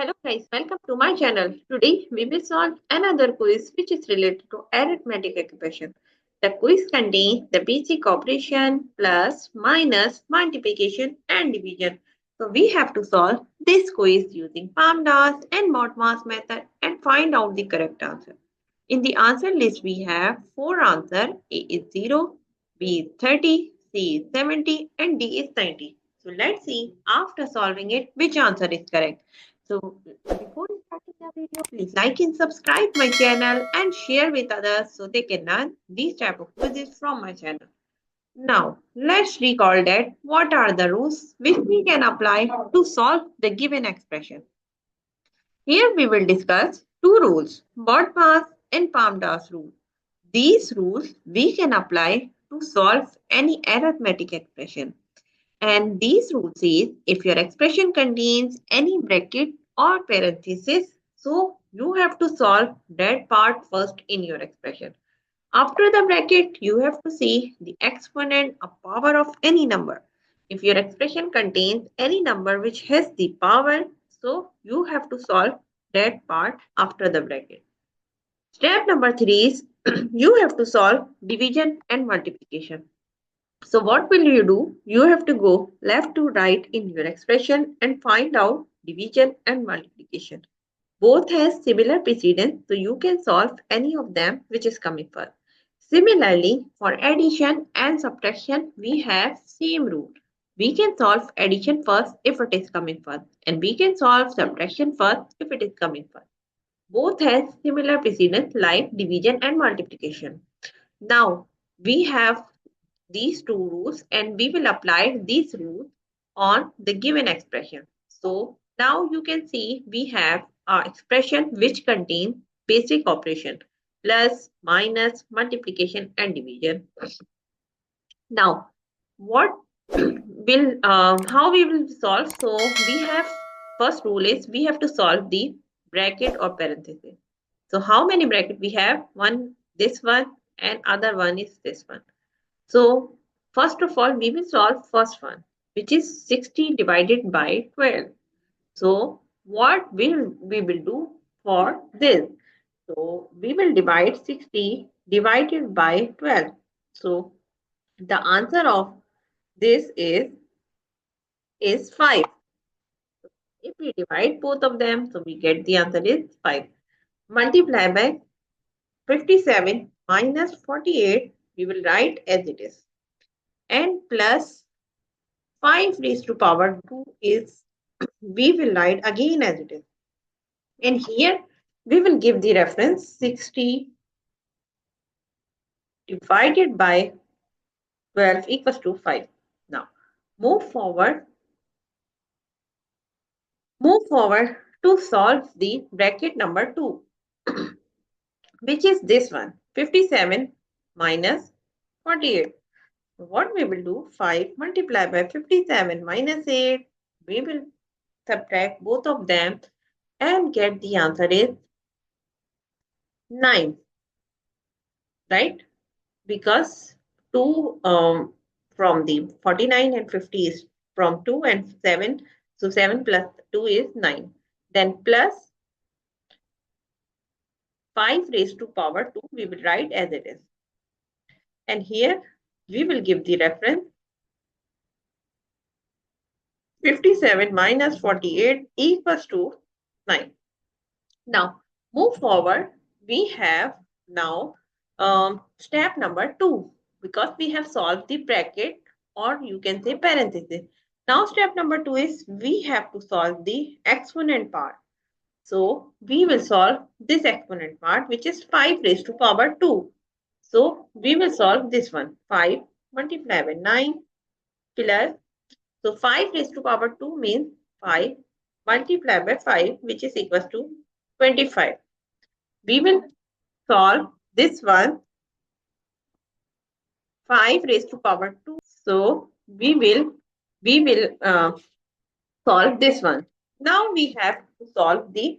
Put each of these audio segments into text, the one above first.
Hello guys, welcome to my channel. Today we will solve another quiz which is related to arithmetic equation. The quiz contains the basic operation, plus, minus, multiplication and division. So we have to solve this quiz using PEMDAS and BODMAS method and find out the correct answer. In the answer list we have 4 answers. A is 0, B is 30, C is 70 and D is 90. So let's see after solving it which answer is correct. So before starting the video, please like and subscribe my channel and share with others so they can learn these type of quizzes from my channel. Now, let's recall that what are the rules which we can apply to solve the given expression. Here we will discuss two rules, BODMAS and PEMDAS rule. These rules we can apply to solve any arithmetic expression. And these rules is if your expression contains any bracket or parenthesis, so you have to solve that part first in your expression. After the bracket, you have to see the exponent or power of any number. If your expression contains any number which has the power, so you have to solve that part after the bracket. Step number 3 is you have to solve division and multiplication. So what will you do? You have to go left to right in your expression and find out division and multiplication. Both has similar precedence, so you can solve any of them which is coming first. Similarly, for addition and subtraction, we have same rule. We can solve addition first if it is coming first, and we can solve subtraction first if it is coming first. Both has similar precedence like division and multiplication. Now, we have these two rules and we will apply these rules on the given expression. So now you can see we have our expression which contains basic operation plus, minus, multiplication and division. Now what will how we will solve? So we have first rule is we have to solve the bracket or parenthesis. So how many bracket we have? One, this one and other one is this one. So first of all, we will solve first one, which is 60 divided by 12. So what will we will do for this? So we will divide 60 divided by 12. So the answer of this is 5. If we divide both of them, so we get the answer is 5. Multiply by 57 minus 48, we will write as it is. And plus 5 raised to power 2 is, we will write again as it is. And here we will give the reference 60 divided by 12 equals to 5. Now move forward to solve the bracket number 2, which is this one, 57 minus 48. So what we will do, 5 multiplied by 57 minus 8, we will subtract both of them and get the answer is 9, right? Because 2 from the 49 and 50 is from 2 and 7. So 7 plus 2 is 9. Then plus 5 raised to power 2, we will write as it is. And here we will give the reference 57 minus 48 equals to 9. Now move forward. We have now step number 2, because we have solved the bracket or you can say parenthesis. Now step number 2 is we have to solve the exponent part. So we will solve this exponent part, which is 5 raised to power 2. So we will solve this one, 5 multiplied by 9 plus, so 5 raised to power 2 means 5 multiplied by 5, which is equals to 25. We will solve this one, 5 raised to power 2. So we will solve this one. Now we have to solve the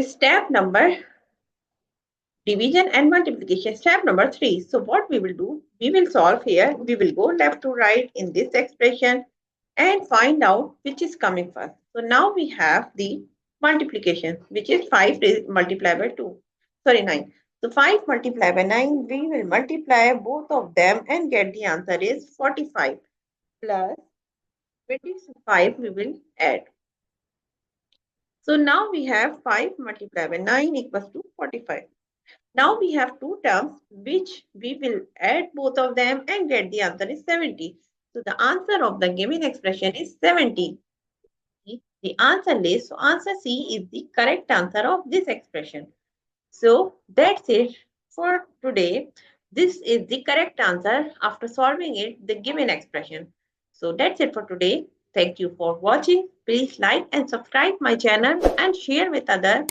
step number division and multiplication, step number 3. So what we will do, we will solve here. We will go left to right in this expression and find out which is coming first. So now we have the multiplication, which is 5 multiplied by 2. Sorry, 9. So 5 multiplied by 9, we will multiply both of them and get the answer is 45 plus 25 we will add. So now we have 5 multiplied by 9 equals to 45. Now we have two terms which we will add both of them and get the answer is 70. So the answer of the given expression is 70. The answer list. So answer C is the correct answer of this expression. So that's it for today. This is the correct answer after solving it, the given expression. So that's it for today. Thank you for watching. Please like and subscribe my channel and share with others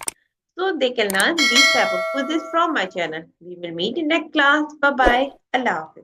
so they can learn these type of quizzes from my channel. We will meet in next class. Bye bye. Allah Hafiz.